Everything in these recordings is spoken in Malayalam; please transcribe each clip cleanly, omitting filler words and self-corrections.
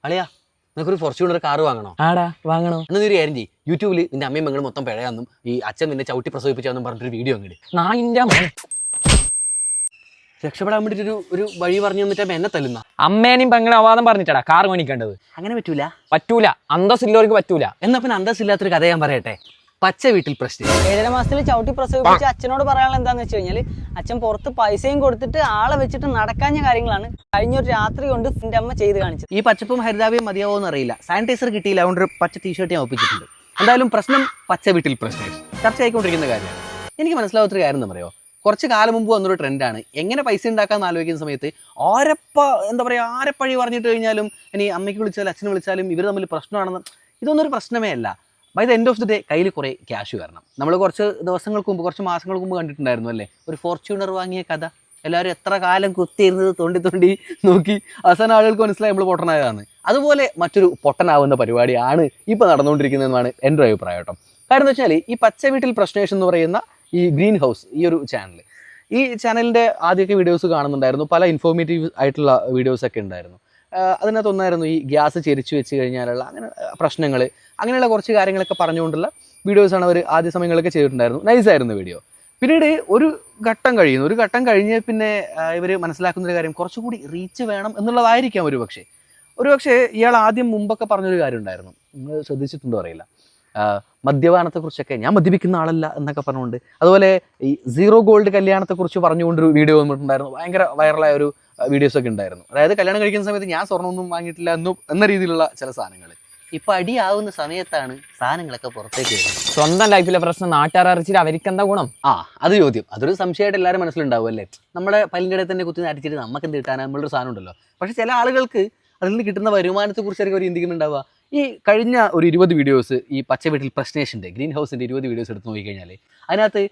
അളിയാ നിനക്കൊരു ഫോർച്യൂണർ കാർ വാങ്ങണോ? ആടാ വാങ്ങണോ? എന്നൊരു കാര്യം ചെയ്യും, യൂട്യൂബിൽ നിന്റെ അമ്മയും മങ്ങളും മൊത്തം പിഴയാന്നും ഈ അച്ഛൻ നിന്നെ ചവിട്ടി പ്രസവിപ്പിച്ചാന്നും പറഞ്ഞിട്ടൊരു വീഡിയോ അങ്ങോട്ട് നായിന്റെ രക്ഷപ്പെടാൻ വേണ്ടിട്ട് ഒരു വഴി പറഞ്ഞു തന്നിട്ട് എന്നെ തല്ലുന്ന. അമ്മേനെയും പെങ്ങളെ അവാദം പറഞ്ഞിട്ടാടാ കാർ മേടിക്കേണ്ടത്. അങ്ങനെ പറ്റൂല, പറ്റൂല, അന്തസ്സില്ലവർക്ക് പറ്റൂല. എന്നാ പിന്നെ അന്തസ്സില്ലാത്തൊരു കഥ ഞാൻ പറയട്ടെ. പച്ച വീട്ടിൽ പ്രശ്നം. 7 മാസത്തിൽ ചവിട്ടി പ്രസവിപ്പിച്ച് അച്ഛനോട് പറയാനുള്ള എന്താന്ന് വെച്ച് കഴിഞ്ഞാൽ അച്ഛൻ പുറത്ത് പൈസയും കൊടുത്തിട്ട് ആളെ വെച്ചിട്ട് നടക്കാഞ്ഞ കാര്യങ്ങളാണ് കഴിഞ്ഞൊരു രാത്രി കൊണ്ട് എന്റെ അമ്മ ചെയ്ത് കാണിച്ചത്. ഈ പച്ചപ്പും ഹരിതാപയും മതിയാവോന്ന് അറിയില്ല, സാനിറ്റൈസർ കിട്ടിയില്ല, അതുകൊണ്ട് ഒരു പച്ച ടീഷർട്ട് ഞാൻ ഒപ്പിച്ചിട്ടുണ്ട്. എന്തായാലും പ്രശ്നം പച്ച വീട്ടിൽ പ്രശ്നം ചർച്ച ആയിക്കൊണ്ടിരിക്കുന്ന കാര്യമാണ്. എനിക്ക് മനസ്സിലാവാത്തൊരു കാര്യം എന്താ പറയുക, കുറച്ച് കാലം മുമ്പ് വന്നൊരു ട്രെൻഡാണ് എങ്ങനെ പൈസ ഉണ്ടാക്കാമെന്ന് ആലോചിക്കുന്ന സമയത്ത് ആരെപ്പഴി പറഞ്ഞിട്ട് കഴിഞ്ഞാലും ഇനി അമ്മയ്ക്ക് വിളിച്ചാലും അച്ഛനെ വിളിച്ചാലും ഇവർ തമ്മിൽ പ്രശ്നമാണെന്ന്. ഇതൊന്നും ഒരു പ്രശ്നമേ അല്ല. By the end of the day കയ്യിൽ കുറേ ക്യാഷ് വരണം. നമ്മൾ കുറച്ച് ദിവസങ്ങൾക്ക് മുമ്പ്, കുറച്ച് മാസങ്ങൾക്ക് മുമ്പ് കണ്ടിട്ടുണ്ടായിരുന്നു അല്ലേ, ഒരു ഫോർച്യൂണർ വാങ്ങിയ കഥ. എല്ലാവരും എത്ര കാലം കുത്തിയിരുന്നത് തോണ്ടി നോക്കി അവസാന ആളുകൾക്ക് മനസ്സിലായി നമ്മൾ പൊട്ടനായതാണ്. അതുപോലെ മറ്റൊരു പൊട്ടനാവുന്ന പരിപാടിയാണ് ഇപ്പോൾ നടന്നുകൊണ്ടിരിക്കുന്നതെന്നാണ് എൻ്റെ ഒരു അഭിപ്രായം കേട്ടോ. കാരണം എന്താ വെച്ചാൽ ഈ പച്ച വീട്ടിൽ പ്രശ്നേഷൻ എന്ന് പറയുന്ന ഈ ഗ്രീൻ ഹൗസ് ഈ ഒരു ചാനൽ, ഈ ചാനലിൻ്റെ ആദ്യമൊക്കെ വീഡിയോസ് കാണുന്നുണ്ടായിരുന്നു, പല ഇൻഫോർമേറ്റീവ് ആയിട്ടുള്ള വീഡിയോസൊക്കെ ഉണ്ടായിരുന്നു. അതിനകത്തൊന്നായിരുന്നു ഈ ഗ്യാസ് ചെരിച്ചു വെച്ച് കഴിഞ്ഞാലുള്ള അങ്ങനെ പ്രശ്നങ്ങൾ, അങ്ങനെയുള്ള കുറച്ച് കാര്യങ്ങളൊക്കെ പറഞ്ഞുകൊണ്ടുള്ള വീഡിയോസാണ് അവർ ആദ്യ സമയങ്ങളൊക്കെ ചെയ്തിട്ടുണ്ടായിരുന്നു. നൈസായിരുന്നു വീഡിയോ. പിന്നീട് ഒരു ഘട്ടം കഴിഞ്ഞ് പിന്നെ ഇവർ മനസ്സിലാക്കുന്നൊരു കാര്യം കുറച്ചുകൂടി റീച്ച് വേണം എന്നുള്ളതായിരിക്കാം ഒരുപക്ഷെ ഇയാൾ ആദ്യം മുമ്പൊക്കെ പറഞ്ഞൊരു കാര്യം ഉണ്ടായിരുന്നു, നിങ്ങൾ ശ്രദ്ധിച്ചിട്ടുണ്ടോ അറിയില്ല, മദ്യപാനത്തെക്കുറിച്ചൊക്കെ ഞാൻ മദ്യപിക്കുന്ന ആളല്ല എന്നൊക്കെ പറഞ്ഞുകൊണ്ട്, അതുപോലെ ഈ സീറോ ഗോൾഡ് കല്യാണത്തെക്കുറിച്ച് പറഞ്ഞുകൊണ്ടൊരു വീഡിയോ വന്നിട്ടുണ്ടായിരുന്നു. ഭയങ്കര വൈറലായ ഒരു വീഡിയോസൊക്കെ ഉണ്ടായിരുന്നു. അതായത് കല്യാണം കഴിക്കുന്ന സമയത്ത് ഞാൻ സ്വർണ്ണമൊന്നും വാങ്ങിയിട്ടില്ല എന്ന രീതിയിലുള്ള ചില സാധനങ്ങൾ. ഇപ്പം അടിയാവുന്ന സമയത്താണ് സാധനങ്ങളൊക്കെ പുറത്തേക്ക് വരുന്നത്. സ്വന്തം ലൈഫിലെ പ്രശ്നം നാട്ടുകാർ അറിയിച്ചിട്ട് അവർക്ക് എന്താ ഗുണം? അത് ചോദ്യം, അതൊരു സംശയമായിട്ട് എല്ലാവരും മനസ്സിലുണ്ടാവും അല്ലേ. നമ്മുടെ പല്ലിൻ്റെ ഇടയിൽ തന്നെ കുത്തി അടിച്ചിട്ട് നമുക്ക് എന്ത് കിട്ടാൻ, നമ്മളൊരു സാധനം ഉണ്ടല്ലോ. പക്ഷേ ചില ആളുകൾക്ക് അതിൽ നിന്ന് കിട്ടുന്ന വരുമാനത്തെക്കുറിച്ചൊക്കെ അവർ ചിന്തിക്കുന്നുണ്ടാവുക. ഈ കഴിഞ്ഞ ഒരു 20 വീഡിയോസ് ഈ പച്ച വീട്ടിൽ പ്രശ്നേഷൻ്റെ ഗ്രീൻ ഹൗസിൻ്റെ 20 വീഡിയോസ് എടുത്ത് നോക്കിക്കഴിഞ്ഞാൽ അതിനകത്ത്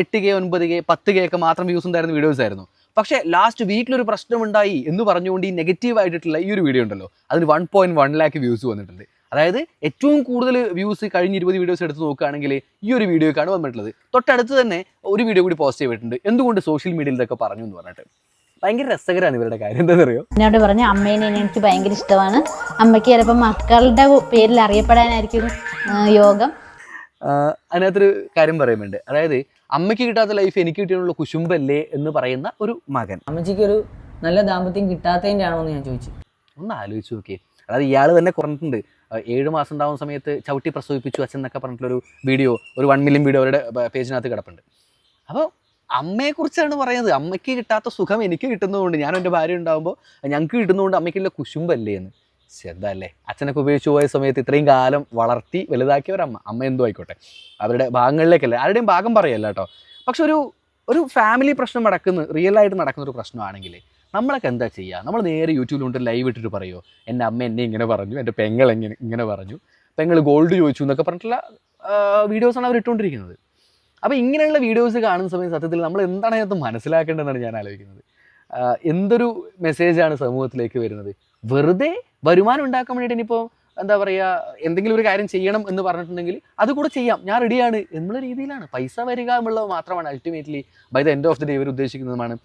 8K 9K 10K ഒക്കെ മാത്രം വ്യൂസ് ഉണ്ടായിരുന്ന വീഡിയോസ് ആയിരുന്നു. പക്ഷേ ലാസ്റ്റ് വീക്കിലൊരു പ്രശ്നമുണ്ടായി എന്ന് പറഞ്ഞുകൊണ്ട് ഈ നെഗറ്റീവ് ആയിട്ടുള്ള ഈ ഒരു വീഡിയോ ഉണ്ടല്ലോ, അതിന് 1.1 lakh വ്യൂസ് വന്നിട്ടുണ്ട്. അതായത് ഏറ്റവും കൂടുതൽ വ്യൂസ് കഴിഞ്ഞ 20 വീഡിയോസ് എടുത്ത് നോക്കുകയാണെങ്കിൽ ഈ ഒരു വീഡിയോക്കാണ് വന്നിട്ടുള്ളത്. തൊട്ടടുത്ത് തന്നെ ഒരു വീഡിയോ കൂടി പോസ്റ്റ് ചെയ്തിട്ടുണ്ട്, എന്തുകൊണ്ട് സോഷ്യൽ മീഡിയയിൽ ഇതൊക്കെ പറഞ്ഞു എന്ന് പറഞ്ഞിട്ട്. ഭയങ്കര രസകരമാണ് ഇവരുടെ കാര്യം. എന്താ പറയുക, എന്നോട് പറഞ്ഞു അമ്മേനെ എനിക്ക് ഭയങ്കര ഇഷ്ടമാണ്, അമ്മയ്ക്ക് ചിലപ്പോൾ മക്കളുടെ പേരിൽ അറിയപ്പെടാനായിരിക്കും യോഗം. അതിനകത്തൊരു കാര്യം പറയുന്നുണ്ട്, അതായത് അമ്മയ്ക്ക് കിട്ടാത്ത ലൈഫ് എനിക്ക് കിട്ടിയുള്ള കുശുമ്പല്ലേ എന്ന് പറയുന്ന ഒരു മകൻ. അമ്മച്ചിക്ക് ഒരു നല്ല ദാമ്പത്യം കിട്ടാത്തതിൻ്റെ ആണോ എന്ന് ഞാൻ ചോദിച്ചു. ഒന്ന് ആലോചിച്ച് നോക്കിയേ. അതായത് ഇയാൾ തന്നെ പറഞ്ഞിട്ടുണ്ട് 7 മാസം ഉണ്ടാവുന്ന സമയത്ത് ചവിട്ടി പ്രസവിപ്പിച്ചു അച്ഛൻ എന്നൊക്കെ പറഞ്ഞിട്ടുള്ളൊരു വീഡിയോ, ഒരു 1 million വീഡിയോ അവരുടെ പേജിനകത്ത് കിടപ്പുണ്ട്. അപ്പോൾ അമ്മയെക്കുറിച്ചാണ് പറയുന്നത്. അമ്മയ്ക്ക് കിട്ടാത്ത സുഖം എനിക്ക് കിട്ടുന്നതുകൊണ്ട്, ഞാനും എൻ്റെ ഭാര്യ ഉണ്ടാകുമ്പോൾ ഞങ്ങൾക്ക് കിട്ടുന്നതുകൊണ്ട് അമ്മയ്ക്കുള്ള കുശുമ്പല്ലേ എന്ന്. ശ്രദ്ധല്ലേ, അച്ഛനൊക്കെ ഉപയോഗിച്ച് പോയ സമയത്ത് ഇത്രയും കാലം വളർത്തി വലുതാക്കിയവരമ്മ എന്തോ ആയിക്കോട്ടെ, അവരുടെ ഭാഗങ്ങളിലേക്കല്ലേ, ആരുടെയും ഭാഗം പറയല്ല കേട്ടോ. പക്ഷെ ഒരു ഫാമിലി പ്രശ്നം റിയലായിട്ട് നടക്കുന്ന ഒരു പ്രശ്നമാണെങ്കിൽ നമ്മളൊക്കെ എന്താ ചെയ്യുക? നമ്മൾ നേരെ യൂട്യൂബിലുണ്ട് ലൈവ് ഇട്ടിട്ട് പറയുമോ, എൻ്റെ അമ്മ എന്നെ ഇങ്ങനെ പറഞ്ഞു, എൻ്റെ പെങ്ങൾ ഇങ്ങനെ പറഞ്ഞു, പെങ്ങൾ ഗോൾഡ് ചോദിച്ചു എന്നൊക്കെ പറഞ്ഞിട്ടുള്ള വീഡിയോസാണ് അവർ ഇട്ടുകൊണ്ടിരിക്കുന്നത്. അപ്പോൾ ഇങ്ങനെയുള്ള വീഡിയോസ് കാണുന്ന സമയത്ത് സത്യത്തിൽ നമ്മൾ എന്താണ് അതിനകത്ത് മനസ്സിലാക്കേണ്ടതെന്നാണ് ഞാൻ ആലോചിക്കുന്നത്. എന്തൊരു മെസ്സേജാണ് സമൂഹത്തിലേക്ക് വരുന്നത്? വെറുതെ വരുമാനം ഉണ്ടാക്കാൻ വേണ്ടിയിട്ട് ഇനിയിപ്പോൾ എന്താ പറയുക, എന്തെങ്കിലും ഒരു കാര്യം ചെയ്യണം എന്ന് പറഞ്ഞിട്ടുണ്ടെങ്കിൽ അത് കൂടെ ചെയ്യാം, ഞാൻ റെഡിയാണ് എന്നുള്ള രീതിയിലാണ്. പൈസ വരിക എന്നുള്ളത് മാത്രമാണ് ultimately by the end of the day ഇവർ ഉദ്ദേശിക്കുന്നതുമാണ്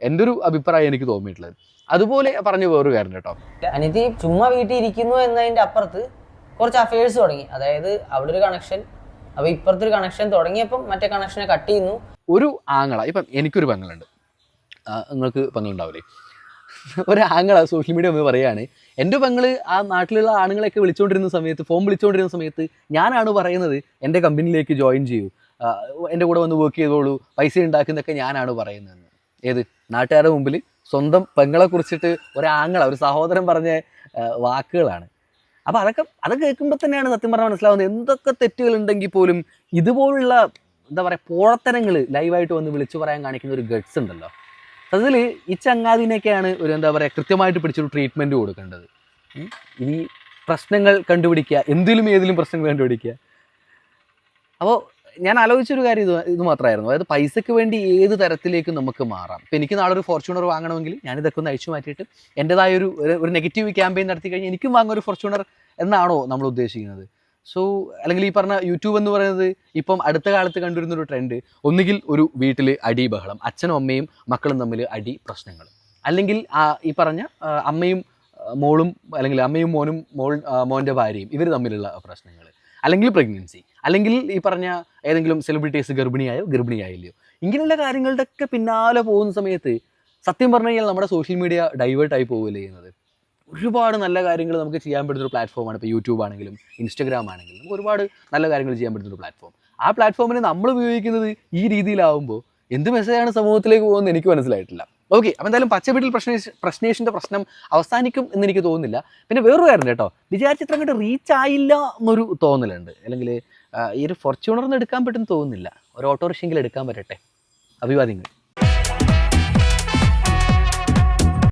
എൻ്റെ ഒരു അഭിപ്രായം എനിക്ക് തോന്നിയിട്ടുള്ളത്. അതുപോലെ പറഞ്ഞു വേറൊരു കാര്യം കേട്ടോ, അനിയത്തി ചുമ്മാ വീട്ടിൽ ഇരിക്കുന്നു എന്നതിൻ്റെ അപ്പുറത്ത് കുറച്ച് അഫയേഴ്സ് തുടങ്ങി. അതായത് അവിടെ ഒരു കണക്ഷൻ, അപ്പോൾ ഇപ്പുറത്തൊരു കണക്ഷൻ തുടങ്ങിയപ്പം മറ്റേ കണക്ഷനെ കട്ട് ചെയ്യുന്നു. ഒരു ആങ്ങള, ഇപ്പം എനിക്കൊരു പെങ്ങളുണ്ട്, നിങ്ങൾക്ക് പെങ്ങളുണ്ടാവില്ലേ, ഒരു ആങ്ങള സോഷ്യൽ മീഡിയ ഒന്ന് പറയുകയാണ്, എൻ്റെ പെങ്ങൾ ആ നാട്ടിലുള്ള ആണുങ്ങളെയൊക്കെ ഫോൺ വിളിച്ചുകൊണ്ടിരുന്ന സമയത്ത് ഞാനാണ് പറയുന്നത് എൻ്റെ കമ്പനിയിലേക്ക് ജോയിൻ ചെയ്യൂ, എൻ്റെ കൂടെ വന്ന് വർക്ക് ചെയ്തോളൂ, പൈസ ഉണ്ടാക്കുന്നതൊക്കെ ഞാനാണ് പറയുന്നതെന്ന്. ഏത് നാട്ടുകാരുടെ മുമ്പിൽ സ്വന്തം പെങ്ങളെ കുറിച്ചിട്ട് ഒരു സഹോദരൻ പറഞ്ഞ വാക്കുകളാണ്. അപ്പോൾ അതൊക്കെ കേൾക്കുമ്പോൾ തന്നെയാണ് സത്യം പറഞ്ഞാൽ മനസ്സിലാവുന്നത് എന്തൊക്കെ തെറ്റുകളുണ്ടെങ്കിൽ പോലും ഇതുപോലുള്ള എന്താ പറയുക പോഴത്തരങ്ങൾ ലൈവായിട്ട് വന്ന് വിളിച്ചു പറയാൻ കാണിക്കുന്ന ഒരു ഗട്ട്സ് ഉണ്ടല്ലോ. അതിൽ ഈ ചങ്ങാതിനെയൊക്കെയാണ് ഒരു എന്താ പറയുക കൃത്യമായിട്ട് പിടിച്ചൊരു ട്രീറ്റ്മെൻറ്റ് കൊടുക്കേണ്ടത്. ഇനി പ്രശ്നങ്ങൾ കണ്ടുപിടിക്കുക, ഏതിലും പ്രശ്നങ്ങൾ കണ്ടുപിടിക്കുക. അപ്പോൾ ഞാൻ ആലോചിച്ചൊരു കാര്യം ഇത് മാത്രമായിരുന്നു, അതായത് പൈസയ്ക്ക് വേണ്ടി ഏത് തരത്തിലേക്ക് നമുക്ക് മാറാം. ഇപ്പോൾ എനിക്ക് നാളെ ഒരു ഫോർച്യൂണർ വാങ്ങണമെങ്കിൽ ഞാനിതൊക്കെ ഒന്ന് അഴിച്ചു മാറ്റിയിട്ട് എൻ്റെതായ ഒരു നെഗറ്റീവ് ക്യാമ്പയിൻ നടത്തി കഴിഞ്ഞാൽ എനിക്കും വാങ്ങുന്ന ഒരു ഫോർച്യൂണർ എന്നാണോ നമ്മൾ ഉദ്ദേശിക്കുന്നത്? അല്ലെങ്കിൽ ഈ പറഞ്ഞ യൂട്യൂബ് എന്ന് പറയുന്നത് ഇപ്പം അടുത്ത കാലത്ത് കണ്ടുവരുന്നൊരു ട്രെൻഡ്, ഒന്നുകിൽ ഒരു വീട്ടിൽ അടി ബഹളം, അച്ഛനും അമ്മയും മക്കളും തമ്മിൽ അടി പ്രശ്നങ്ങൾ, അല്ലെങ്കിൽ ഈ പറഞ്ഞ അമ്മയും മോളും അല്ലെങ്കിൽ അമ്മയും മോനും മോൻ്റെ ഭാര്യയും ഇവർ തമ്മിലുള്ള പ്രശ്നങ്ങൾ, അല്ലെങ്കിൽ പ്രഗ്നൻസി, അല്ലെങ്കിൽ ഈ പറഞ്ഞ ഏതെങ്കിലും സെലിബ്രിറ്റീസ് ഗർഭിണിയായില്ലയോ, ഇങ്ങനെയുള്ള കാര്യങ്ങളുടെയൊക്കെ പിന്നാലെ പോകുന്ന സമയത്ത് സത്യം പറഞ്ഞു കഴിഞ്ഞാൽ നമ്മുടെ സോഷ്യൽ മീഡിയ ഡൈവേർട്ടായി പോവുകയല്ലേ ചെയ്യുന്നത്. ഒരുപാട് നല്ല കാര്യങ്ങൾ നമുക്ക് ചെയ്യാൻ പറ്റുന്നൊരു പ്ലാറ്റ്ഫോമാണ്. ഇപ്പോൾ യൂട്യൂബ് ആണെങ്കിലും ഇൻസ്റ്റഗ്രാം ആണെങ്കിലും നമുക്ക് ഒരുപാട് നല്ല കാര്യങ്ങൾ ചെയ്യാൻ പറ്റുന്നൊരു പ്ലാറ്റ്ഫോം. ആ പ്ലാറ്റ്ഫോമിനെ നമ്മൾ ഉപയോഗിക്കുന്നത് ഈ രീതിയിലാവുമ്പോൾ എന്ത് മെസ്സേജാണ് സമൂഹത്തിലേക്ക് പോകുന്നത് എനിക്ക് മനസ്സിലായിട്ടില്ല. ഓക്കെ, അപ്പോൾ എന്തായാലും പച്ചവീട്ടിൽ പ്രശ്നേഷിൻ്റെ പ്രശ്നം അവസാനിക്കും എന്ന് എനിക്ക് തോന്നുന്നില്ല. പിന്നെ വേറൊരു കാര്യം കേട്ടോ, വിചാരിച്ചിട്ട് അങ്ങോട്ട് റീച്ച് ആയില്ല എന്നൊരു തോന്നലുണ്ട്. അല്ലെങ്കിൽ ഈ ഒരു ഫോർച്യൂണറിന് എടുക്കാൻ പറ്റുമെന്ന് തോന്നുന്നില്ല, ഒരു ഓട്ടോറിക്ഷയെങ്കിലും എടുക്കാൻ പറ്റട്ടെ. അഭിവാദ്യങ്ങൾ.